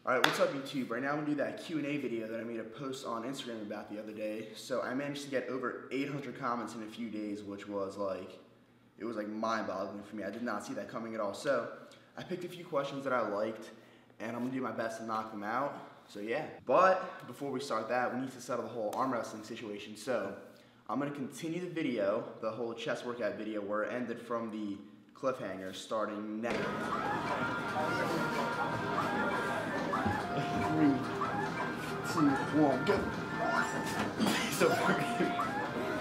Alright, what's up YouTube? Right now I'm going to do that Q&A video that I made a post on Instagram about the other day. So I managed to get over 800 comments in a few days, which was like, it was like mind-boggling for me. I did not see that coming at all. So I picked a few questions that I liked, and I'm going to do my best to knock them out. So yeah. But before we start that, we need to settle the whole arm wrestling situation. So I'm going to continue the video, the whole chest workout video, where it ended from the cliffhanger, starting now. 3, 2, 1, go. So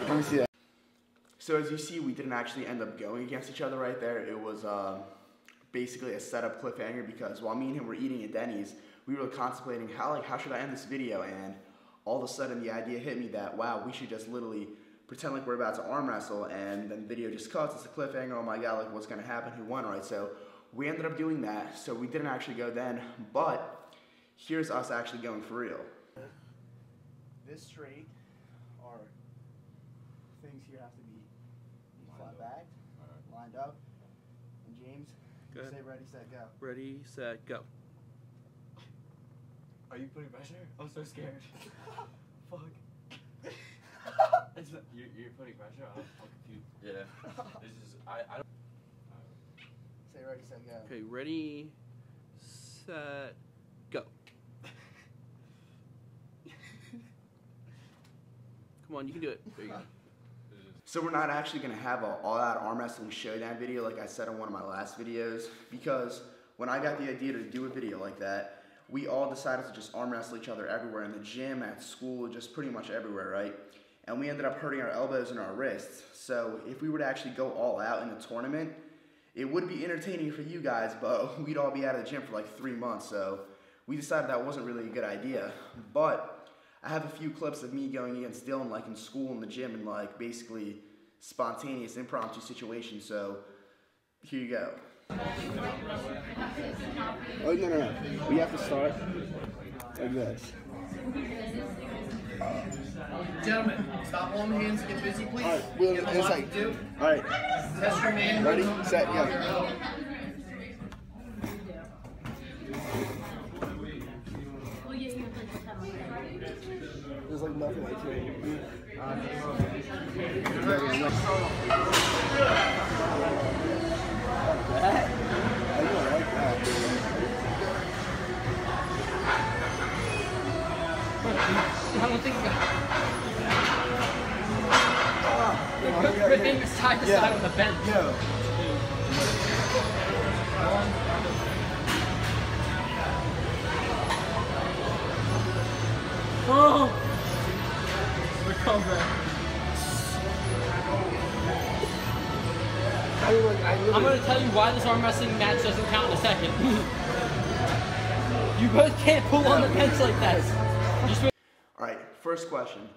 let me see that. So as you see, we didn't actually end up going against each other right there. It was basically a setup cliffhanger because while me and him were eating at Denny's, we were contemplating how should I end this video, and all of a sudden the idea hit me that wow, we should just literally pretend like we're about to arm wrestle, and then the video just cuts. It's a cliffhanger. Oh my god, like what's gonna happen? Who won? Right? So we ended up doing that. So we didn't actually go then, but here's us actually going for real. This straight, our things here have to be flat backed, lined up. And James, you say ready, set, go. Ready, set, go. Are you putting pressure? I'm so scared. Fuck. You're putting pressure? I'm confused. Yeah. This is, I don't. Say ready, set, go. Okay, ready, set, go. Come on, you can do it. There you go. So we're not actually going to have an all-out arm wrestling showdown video like I said in one of my last videos, because when I got the idea to do a video like that, we all decided to just arm wrestle each other everywhere, in the gym, at school, just pretty much everywhere, right? And we ended up hurting our elbows and our wrists. So if we were to actually go all out in a tournament, it would be entertaining for you guys, but we'd all be out of the gym for like 3 months. So we decided that wasn't really a good idea. But I have a few clips of me going against Dylan, like in school, in the gym, and like basically spontaneous impromptu situations. So here you go. Oh no. We have to start like this. Gentlemen, stop holding hands and get busy, please. Alright, we'll it's like, to do. Alright. Test your man. Ready, set, go. There's like nothing I can do. I don't think Your thing is side to side with a bench. Yeah. Oh! Recover. I'm going to tell you why this arm wrestling match doesn't count in a second. You both can't pull on the bench like that. Just Alright, first question.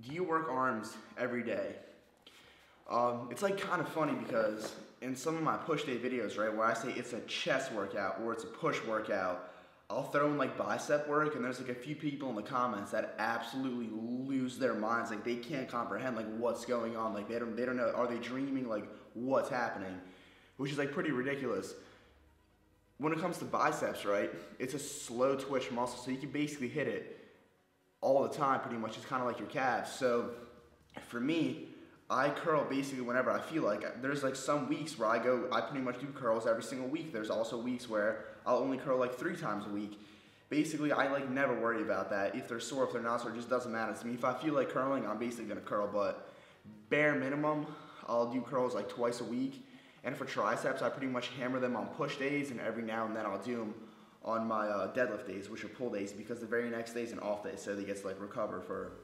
Do you work arms every day? It's like kind of funny because in some of my push day videos, right, where I say it's a chest workout or it's a push workout, I'll throw in like bicep work, and there's like a few people in the comments that absolutely lose their minds. Like they can't comprehend like what's going on. Like they don't know, are they dreaming, like what's happening? Which is like pretty ridiculous. When it comes to biceps, right, it's a slow twitch muscle, so you can basically hit it all the time pretty much. It's kind of like your calves. So for me, I curl basically whenever I feel like. There's like some weeks where I pretty much do curls every single week. There's also weeks where I'll only curl like 3 times a week. Basically, I like never worry about that. If they're sore, if they're not sore, it just doesn't matter to me. If I feel like curling, I'm basically gonna curl, but bare minimum, I'll do curls like twice a week. And for triceps, I pretty much hammer them on push days, and every now and then I'll do them on my deadlift days, which are pull days, because the very next day is an off day, so they get to like recover for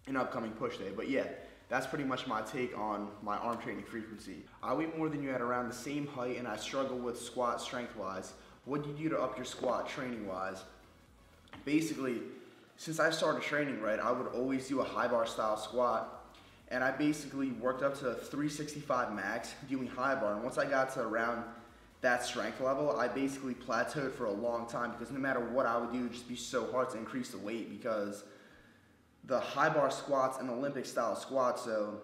an upcoming push day. But yeah, that's pretty much my take on my arm training frequency. I weigh more than you at around the same height, and I struggle with squat strength-wise. What do you do to up your squat training-wise? Basically, since I started training, right, I would always do a high bar style squat, and I basically worked up to 365 max doing high bar, and once I got to around that strength level, I basically plateaued for a long time, because no matter what I would do, it would just be so hard to increase the weight, because the high bar squat's an Olympic style squat, so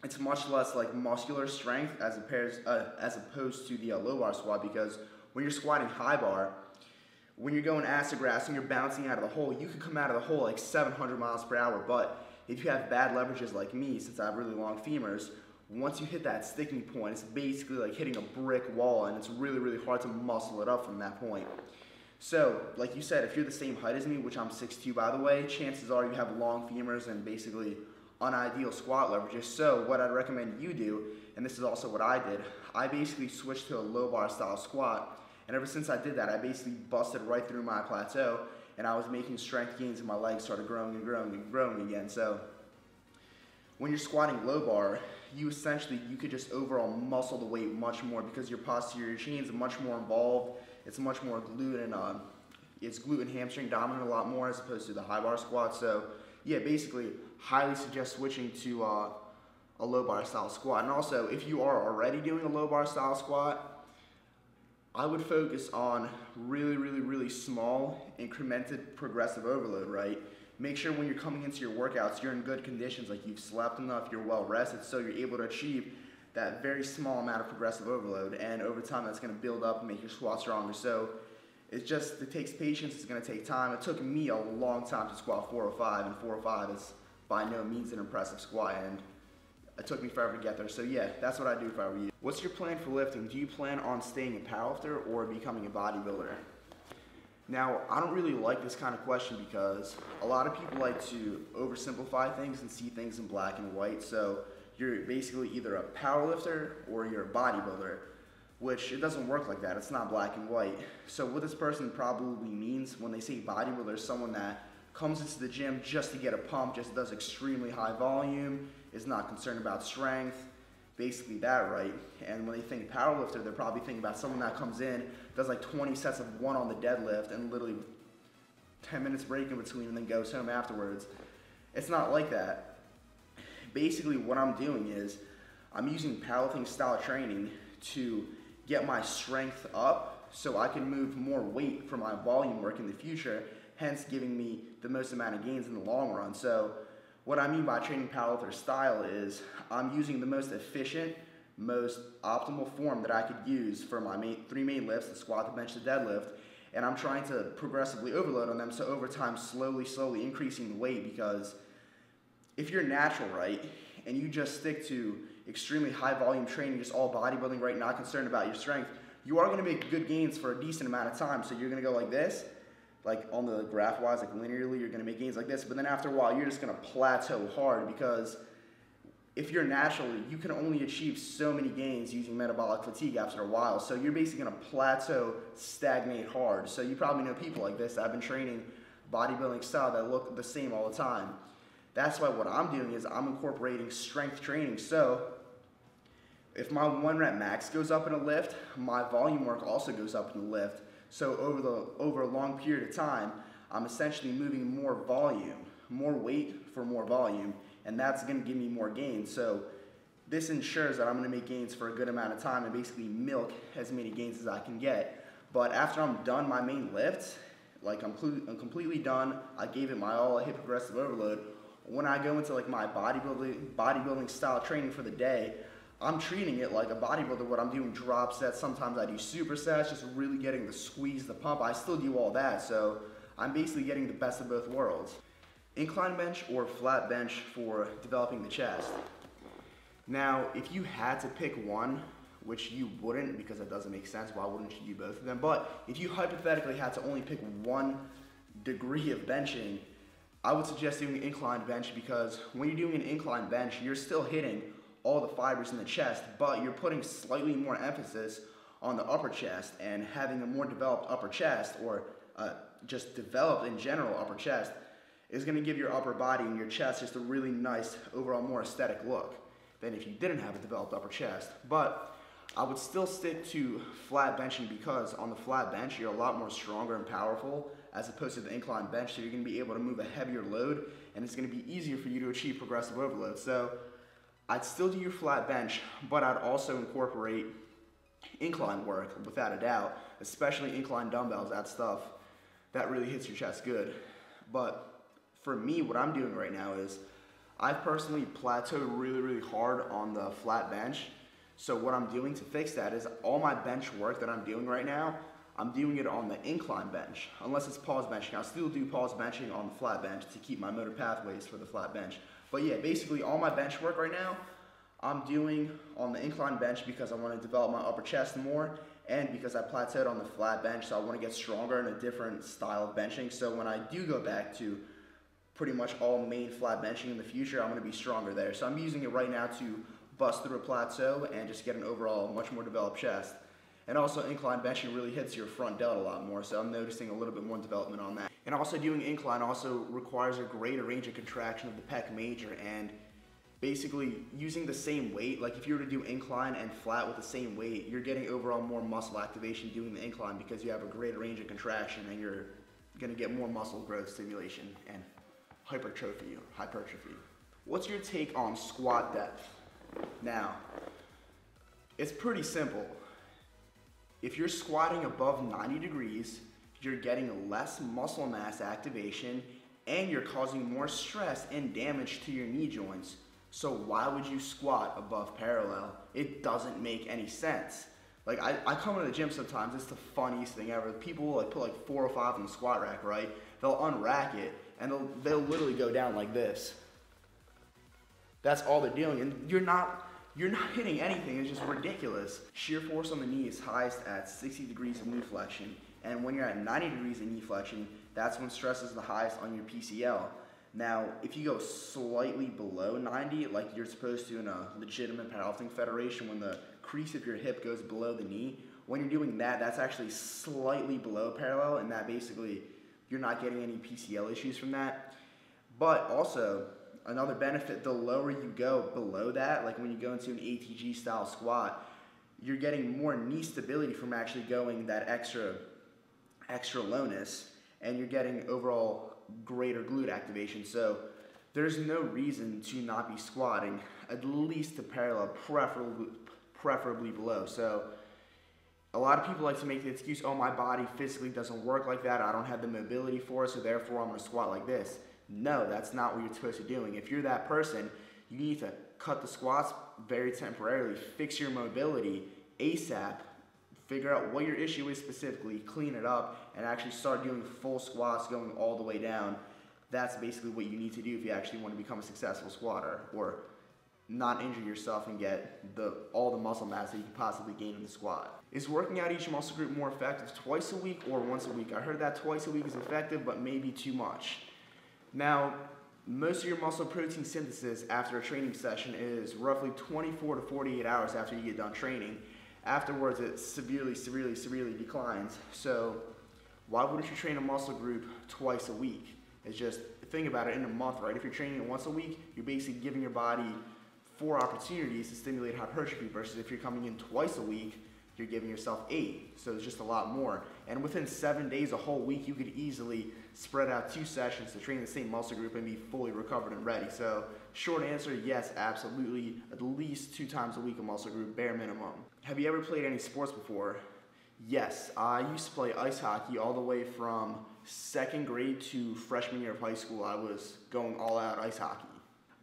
it's much less like muscular strength as opposed to the low bar squat, because when you're squatting high bar, when you're going acid grass and you're bouncing out of the hole, you can come out of the hole like 700 miles per hour, but if you have bad leverages like me, since I have really long femurs, once you hit that sticking point, it's basically like hitting a brick wall, and it's really, really hard to muscle it up from that point. So, like you said, if you're the same height as me, which I'm 6'2", by the way, chances are you have long femurs and basically unideal squat leverages. So what I'd recommend you do, and this is also what I did, I basically switched to a low bar style squat, and ever since I did that, I basically busted right through my plateau, and I was making strength gains, and my legs started growing and growing and growing again. So when you're squatting low bar, you could just overall muscle the weight much more because your posterior chain is much more involved. It's much more glute and hamstring dominant a lot more as opposed to the high bar squat. So yeah, basically highly suggest switching to a low bar style squat. And also, if you are already doing a low bar style squat, I would focus on really, really, really small incremented progressive overload, right? Make sure when you're coming into your workouts, you're in good conditions, like you've slept enough, you're well rested, so you're able to achieve that very small amount of progressive overload, and over time that's going to build up and make your squat stronger. So it takes patience, it's going to take time. It took me a long time to squat 405, and 405 is by no means an impressive squat, and it took me forever to get there. So yeah, that's what I do if I were you. What's your plan for lifting? Do you plan on staying a powerlifter or becoming a bodybuilder? Now, I don't really like this kind of question because a lot of people like to oversimplify things and see things in black and white. So you're basically either a powerlifter or you're a bodybuilder, which it doesn't work like that. It's not black and white. So what this person probably means when they say bodybuilder is someone that comes into the gym just to get a pump, just does extremely high volume, is not concerned about strength, basically that, right? And when they think powerlifter, they're probably thinking about someone that comes in, does like 20 sets of one on the deadlift, and literally 10 minutes break in between and then goes home afterwards. It's not like that. Basically what I'm doing is I'm using powerlifting style training to get my strength up so I can move more weight for my volume work in the future, hence giving me the most amount of gains in the long run. So what I mean by training powerlifter style is I'm using the most efficient, most optimal form that I could use for my three main lifts, the squat, the bench, the deadlift, and I'm trying to progressively overload on them, so over time slowly increasing the weight, because if you're natural, right, and you just stick to extremely high volume training, just all bodybuilding, right, not concerned about your strength, you are going to make good gains for a decent amount of time. So you're going to go like this, like on the graph wise, like linearly, you're going to make gains like this, but then after a while you're just going to plateau hard, because if you're natural, you can only achieve so many gains using metabolic fatigue after a while. So you're basically going to plateau, stagnate hard. So you probably know people like this that have been training bodybuilding style that look the same all the time. That's why what I'm doing is I'm incorporating strength training. So if my 1 rep max goes up in a lift, my volume work also goes up in the lift. So over a long period of time, I'm essentially moving more volume, more weight for more volume, and that's going to give me more gains. So this ensures that I'm going to make gains for a good amount of time and basically milk as many gains as I can get. But after I'm done my main lifts, like I'm completely done, I gave it my all, I hit progressive overload. When I go into like my bodybuilding style training for the day, I'm treating it like a bodybuilder. What I'm doing drop sets, sometimes I do supersets, just really getting the squeeze, the pump. I still do all that, so I'm basically getting the best of both worlds. Incline bench or flat bench for developing the chest. Now, if you had to pick one, which you wouldn't because that doesn't make sense, why wouldn't you do both of them? But if you hypothetically had to only pick one degree of benching, I would suggest doing an incline bench, because when you're doing an incline bench, you're still hitting all the fibers in the chest, but you're putting slightly more emphasis on the upper chest, and having a more developed upper chest, or just developed in general upper chest, is going to give your upper body and your chest just a really nice, overall more aesthetic look than if you didn't have a developed upper chest. But I would still stick to flat benching, because on the flat bench, you're a lot more stronger and powerful as opposed to the incline bench, so you're going to be able to move a heavier load, and it's going to be easier for you to achieve progressive overload. So I'd still do your flat bench, but I'd also incorporate incline work, without a doubt, especially incline dumbbells. That stuff, that really hits your chest good. But for me, what I'm doing right now is I've personally plateaued really hard on the flat bench. So what I'm doing to fix that is all my bench work that I'm doing right now, I'm doing it on the incline bench, unless it's pause benching. I'll still do pause benching on the flat bench to keep my motor pathways for the flat bench. But yeah, basically all my bench work right now, I'm doing on the incline bench because I want to develop my upper chest more, and because I plateaued on the flat bench, so I want to get stronger in a different style of benching. So when I do go back to pretty much all main flat benching in the future, I'm going to be stronger there. So I'm using it right now to bust through a plateau and just get an overall much more developed chest. And also incline benching really hits your front delt a lot more, so I'm noticing a little bit more development on that. And also doing incline also requires a greater range of contraction of the pec major, and basically using the same weight, like if you were to do incline and flat with the same weight, you're getting overall more muscle activation doing the incline because you have a greater range of contraction and you're gonna get more muscle growth stimulation and hypertrophy. What's your take on squat depth? Now, it's pretty simple. If you're squatting above 90 degrees, you're getting less muscle mass activation and you're causing more stress and damage to your knee joints. So why would you squat above parallel? It doesn't make any sense. Like I come to the gym sometimes, it's the funniest thing ever. People will put like 4 or 5 on the squat rack, right? They'll unrack it and they'll literally go down like this. That's all they're doing, and you're not hitting anything. It's just ridiculous. Shear force on the knee is highest at 60 degrees of knee flexion, and when you're at 90 degrees of knee flexion, that's when stress is the highest on your PCL. Now, if you go slightly below 90, like you're supposed to in a legitimate powerlifting federation, when the crease of your hip goes below the knee, when you're doing that, that's actually slightly below parallel, and that basically you're not getting any PCL issues from that. But also, another benefit, the lower you go below that, like when you go into an ATG style squat, you're getting more knee stability from actually going that extra lowness, and you're getting overall greater glute activation. So there's no reason to not be squatting at least to parallel, preferably below. So a lot of people like to make the excuse, oh, my body physically doesn't work like that, I don't have the mobility for it, so therefore I'm going to squat like this. No, that's not what you're supposed to be doing. If you're that person, you need to cut the squats very temporarily, fix your mobility ASAP, figure out what your issue is specifically, clean it up, and actually start doing full squats going all the way down. That's basically what you need to do if you actually want to become a successful squatter, or not injure yourself and get all the muscle mass that you could possibly gain in the squat. Is working out each muscle group more effective twice a week or once a week? I heard that twice a week is effective, but maybe too much. Now, most of your muscle protein synthesis after a training session is roughly 24 to 48 hours after you get done training. Afterwards, it severely declines. So why wouldn't you train a muscle group twice a week? It's just, think about it, in a month, right? If you're training it once a week, you're basically giving your body 4 opportunities to stimulate hypertrophy, versus if you're coming in twice a week, you're giving yourself 8. So it's just a lot more. And within 7 days, a whole week, you could easily spread out 2 sessions to train the same muscle group and be fully recovered and ready. So short answer, yes, absolutely. At least 2 times a week a muscle group, bare minimum. Have you ever played any sports before? Yes, I used to play ice hockey all the way from 2nd grade to freshman year of high school. I was going all out ice hockey.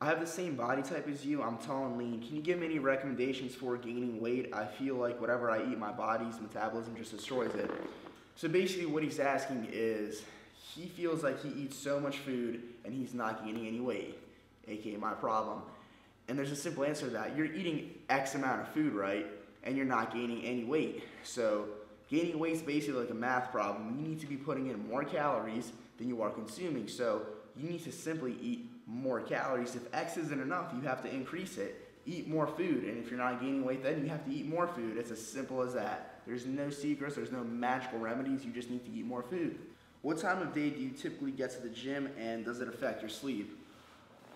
I have the same body type as you. I'm tall and lean. Can you give me any recommendations for gaining weight? I feel like whatever I eat, my body's metabolism just destroys it. So basically what he's asking is, he feels like he eats so much food and he's not gaining any weight, aka my problem. And there's a simple answer to that. You're eating X amount of food, right? And you're not gaining any weight. So gaining weight is basically like a math problem. You need to be putting in more calories than you are consuming. So you need to simply eat more calories. If X isn't enough, you have to increase it. Eat more food, and if you're not gaining weight, then you have to eat more food. It's as simple as that. There's no secrets, there's no magical remedies, you just need to eat more food. What time of day do you typically get to the gym, and does it affect your sleep?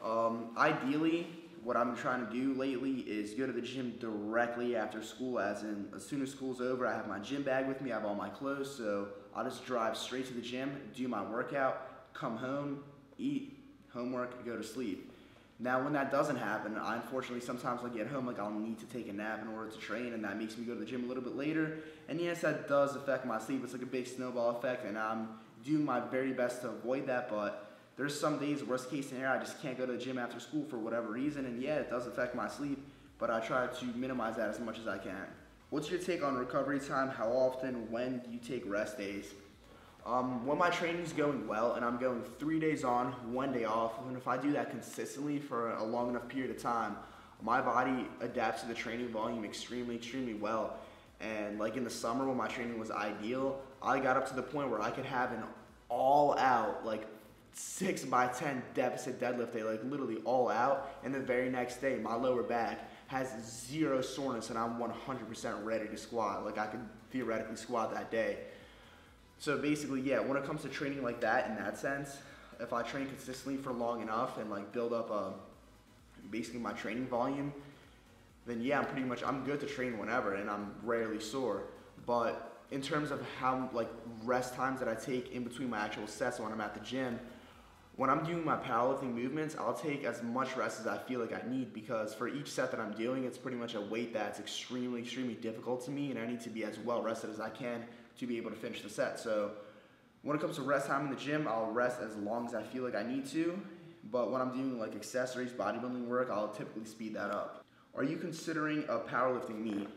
Ideally, what I'm trying to do lately is go to the gym directly after school, as soon as school's over, I have my gym bag with me, I have all my clothes, so I'll just drive straight to the gym, do my workout, come home, eat, homework, go to sleep. Now, when that doesn't happen, I unfortunately sometimes get home, I'll need to take a nap in order to train, and that makes me go to the gym a little bit later. And yes, that does affect my sleep. It's like a big snowball effect, and I'm doing my very best to avoid that, but there's some days, worst case scenario, I just can't go to the gym after school for whatever reason, and yeah, it does affect my sleep, but I try to minimize that as much as I can. What's your take on recovery time? How often? When do you take rest days? When my training's going well and I'm going 3 days on, 1 day off, and if I do that consistently for a long enough period of time, my body adapts to the training volume extremely, extremely well. And like in the summer when my training was ideal, I got up to the point where I could have an all out, like 6 by 10 deficit deadlift day, like literally all out. And the very next day, my lower back has 0 soreness and I'm 100% ready to squat. Like I could theoretically squat that day. So basically, yeah, when it comes to training like that, in that sense, if I train consistently for long enough and like build up basically my training volume, then yeah, I'm good to train whenever and I'm rarely sore. But in terms of how like rest times that I take in between my actual sets when I'm at the gym, when I'm doing my powerlifting movements, I'll take as much rest as I feel like I need, because for each set that I'm doing, it's pretty much a weight that's extremely, extremely difficult to me, and I need to be as well rested as I can to be able to finish the set. So when it comes to rest time in the gym, I'll rest as long as I feel like I need to, but when I'm doing like accessories, bodybuilding work, I'll typically speed that up. Are you considering a powerlifting meet?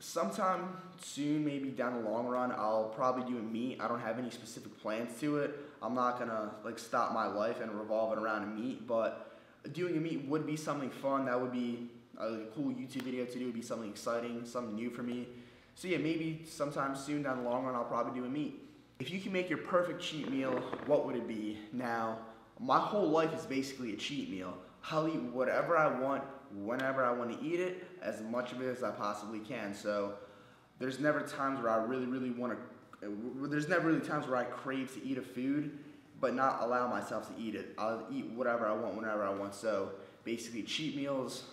Sometime soon, maybe down the long run, I'll probably do a meet. I don't have any specific plans to it. I'm not gonna like stop my life and revolve it around a meet, but doing a meet would be something fun. That would be a cool YouTube video to do. It would be something exciting, something new for me. So yeah, maybe sometime soon down the long run, I'll probably do a meet. If you can make your perfect cheat meal, what would it be? Now, my whole life is basically a cheat meal. I'll eat whatever I want, whenever I want to eat it, as much of it as I possibly can. So there's never times where I really want to, there's never really times where I crave to eat a food, but not allow myself to eat it. I'll eat whatever I want, whenever I want. So basically cheat meals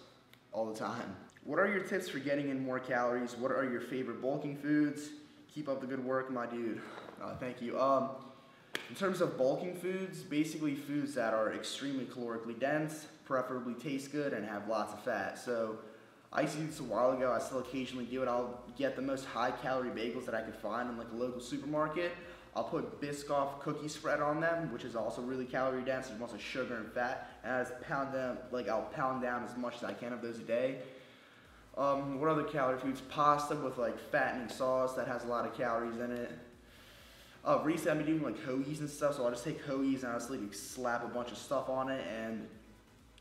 all the time. What are your tips for getting in more calories? What are your favorite bulking foods? Keep up the good work, my dude. Thank you. In terms of bulking foods, basically foods that are extremely calorically dense, preferably taste good, and have lots of fat. So I used to do this a while ago. I still occasionally do it. I'll get the most high-calorie bagels that I can find in like a local supermarket. I'll put Biscoff cookie spread on them, which is also really calorie dense. There's lots of sugar and fat, and I'll pound down as much as I can of those a day. What other calorie foods? Pasta with like fattening sauce that has a lot of calories in it. Recently I've been doing like hoagies and stuff, so I'll just take hoagies and I'll just like slap a bunch of stuff on it and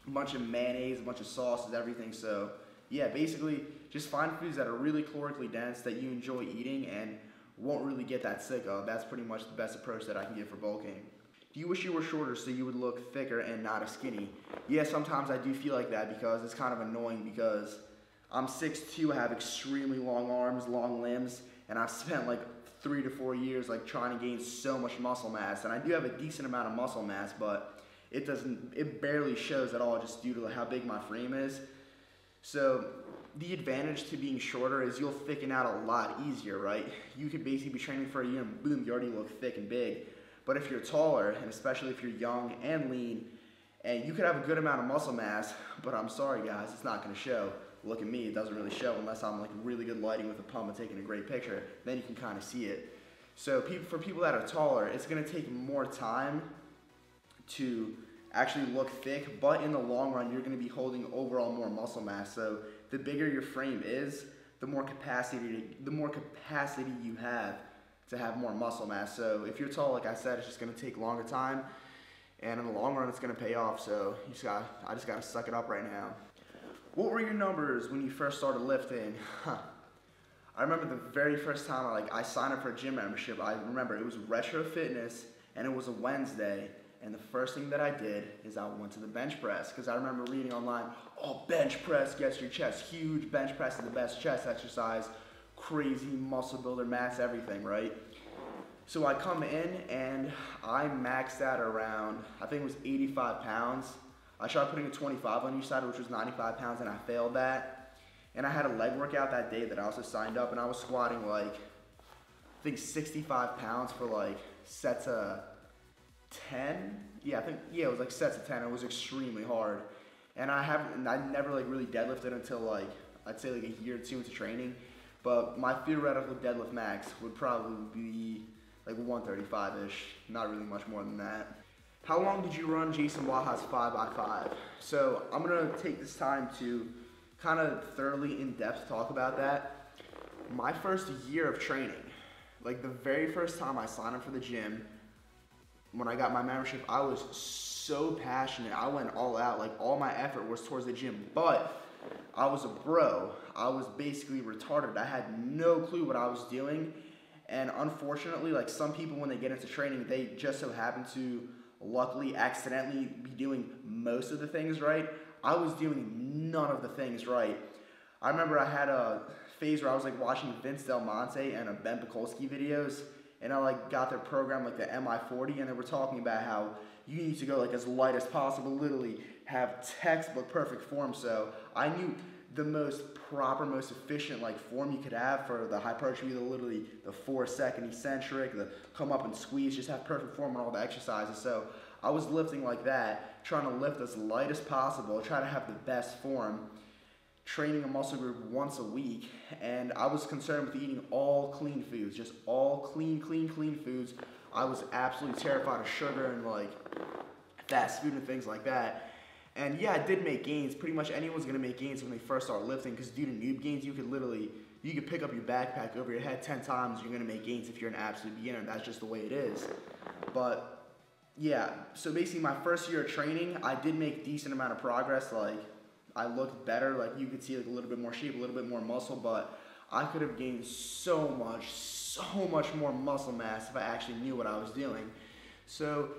a bunch of mayonnaise, a bunch of sauces, everything. So yeah, basically just find foods that are really calorically dense that you enjoy eating and won't really get that sick of. That's pretty much the best approach that I can give for bulking. Do you wish you were shorter so you would look thicker and not as skinny? Yeah, sometimes I do feel like that because it's kind of annoying because I'm 6'2", I have extremely long arms, long limbs, and I've spent like 3 to 4 years like trying to gain so much muscle mass, and I do have a decent amount of muscle mass, but it barely shows at all just due to how big my frame is. So the advantage to being shorter is you'll thicken out a lot easier, right? You could basically be training for a year and boom, you already look thick and big. But if you're taller, and especially if you're young and lean, and you could have a good amount of muscle mass, but I'm sorry guys, it's not gonna show. Look at me, it doesn't really show unless I'm like really good lighting with a pump and taking a great picture. Then you can kind of see it. So for people that are taller, it's going to take more time to actually look thick, but in the long run, you're going to be holding overall more muscle mass. So the bigger your frame is, the more capacity you have to have more muscle mass. So if you're tall, like I said, it's just going to take longer time, and in the long run, it's going to pay off. So I just got to suck it up right now. What were your numbers when you first started lifting? I remember the very first time I signed up for a gym membership. I remember it was Retro Fitness and it was a Wednesday, and the first thing that I did is I went to the bench press because I remember reading online, oh, bench press gets your chest huge, bench press is the best chest exercise, crazy muscle builder, max everything, right? So I come in and I maxed out around, I think it was 85 pounds. I tried putting a 25 on each side, which was 95 pounds, and I failed that. And I had a leg workout that day that I also signed up, and I was squatting like, I think 65 pounds for like sets of 10. Yeah, it was like sets of 10. It was extremely hard. And I never like really deadlifted until like, I'd say like a year or two into training. But my theoretical deadlift max would probably be like 135-ish, not really much more than that. How long did you run Jason Waha's 5x5? So I'm gonna take this time to kind of thoroughly in-depth talk about that. My first year of training, like the very first time I signed up for the gym, when I got my membership, I was so passionate. I went all out, like all my effort was towards the gym, but I was a bro. I was basically retarded. I had no clue what I was doing. And unfortunately, like some people when they get into training, they just so happen to luckily accidentally be doing most of the things right. I was doing none of the things right. I remember I had a phase where I was like watching Vince Del Monte and Ben Pakulski videos, and I like got their program like the MI40, and they were talking about how you need to go like as light as possible, literally have textbook perfect form. So I knew the most proper, most efficient like form you could have for the hypertrophy, literally the 4-second eccentric, the come up and squeeze, just have perfect form on all the exercises. So I was lifting like that, trying to lift as light as possible, try to have the best form, training a muscle group once a week, and I was concerned with eating all clean foods, just all clean foods. I was absolutely terrified of sugar and like fast food and things like that. And yeah, I did make gains. Pretty much anyone's gonna make gains when they first start lifting, because due to noob gains, you could pick up your backpack over your head 10 times, you're gonna make gains if you're an absolute beginner, and that's just the way it is. But yeah, so basically my first year of training, I did make decent amount of progress. Like I looked better, like you could see like a little bit more shape, a little bit more muscle, but I could have gained so much more muscle mass if I actually knew what I was doing. So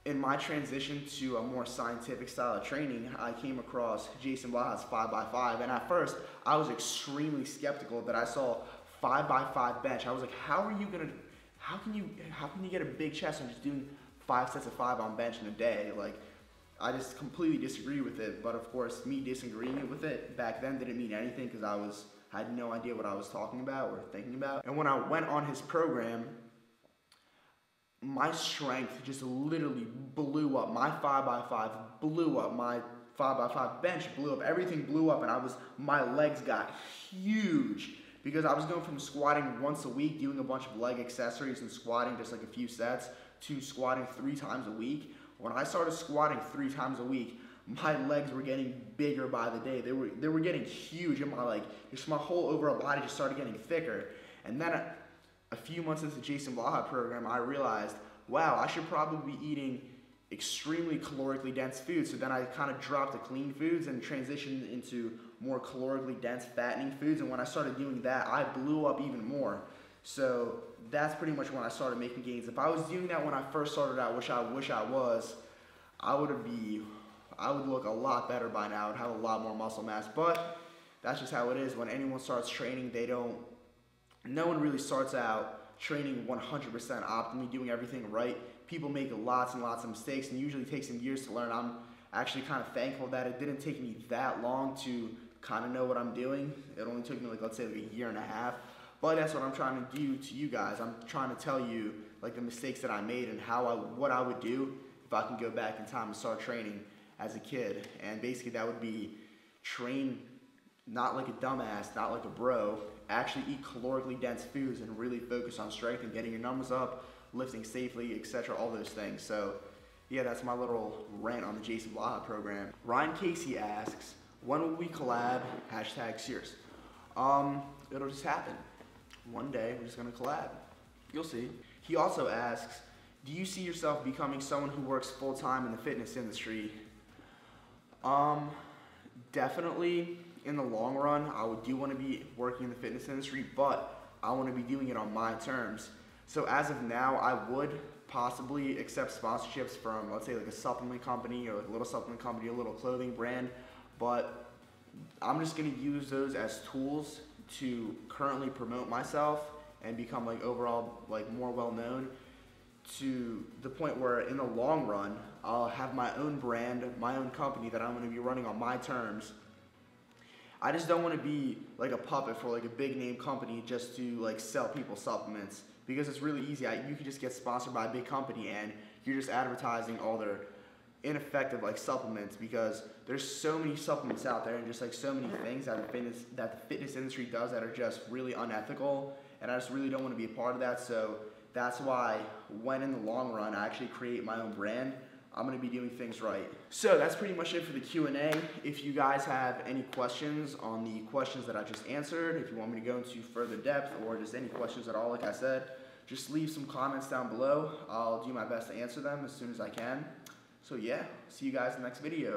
in my transition to a more scientific style of training, I came across Jason Blaha's 5x5, and at first I was extremely skeptical that I saw 5x5 bench. I was like, how can you get a big chest on just doing 5 sets of 5 on bench in a day? Like, I just completely disagree with it. But of course, me disagreeing with it back then didn't mean anything, because I had no idea what I was talking about or thinking about. And when I went on his program, my strength just literally blew up. My 5x5 blew up. My 5x5 bench blew up. Everything blew up, and my legs got huge, because I was going from squatting once a week, doing a bunch of leg accessories and squatting just like a few sets, to squatting 3 times a week. When I started squatting 3 times a week, my legs were getting bigger by the day. They were getting huge, and my whole overall body just started getting thicker. And then a few months into the Jason Blaha program, I realized, wow, I should probably be eating extremely calorically dense foods. So then I kind of dropped the clean foods and transitioned into more calorically dense fattening foods. And when I started doing that, I blew up even more. So that's pretty much when I started making gains. If I was doing that when I first started out, which I wish I was, I would look a lot better by now. I would have a lot more muscle mass. But that's just how it is. When anyone starts training, no one really starts out training 100% optimally, doing everything right. People make lots and lots of mistakes, and usually takes them years to learn. I'm actually kind of thankful that it didn't take me that long to kind of know what I'm doing. It only took me let's say a year and a half. But that's what I'm trying to do to you guys. I'm trying to tell you like the mistakes that I made and what I would do if I can go back in time and start training as a kid. And basically that would be train not like a dumbass, not like a bro, actually eat calorically dense foods and really focus on strength and getting your numbers up, lifting safely, etc., all those things. So yeah, that's my little rant on the Jason Blaha program. Ryan Casey asks, when will we collab? #Sears. It'll just happen. One day we're just gonna collab. You'll see. He also asks, do you see yourself becoming someone who works full-time in the fitness industry? Definitely in the long run, I do want to be working in the fitness industry, but I want to be doing it on my terms. So as of now, I would possibly accept sponsorships from, let's say, like a supplement company or like a little supplement company, a little clothing brand, but I'm just going to use those as tools to currently promote myself and become like overall like more well known, to the point where in the long run I'll have my own brand, my own company that I'm going to be running on my terms. I just don't want to be like a puppet for like a big name company just to like sell people supplements, because it's really easy. You can just get sponsored by a big company and you're just advertising all their ineffective like supplements, because there's so many supplements out there and just like so many things that the fitness industry does that are just really unethical, and I just really don't want to be a part of that. So that's why when in the long run I actually create my own brand, I'm gonna be doing things right. So that's pretty much it for the Q&A. If you guys have any questions on the questions that I just answered, if you want me to go into further depth or just any questions at all, like I said, just leave some comments down below. I'll do my best to answer them as soon as I can. So yeah, see you guys in the next video.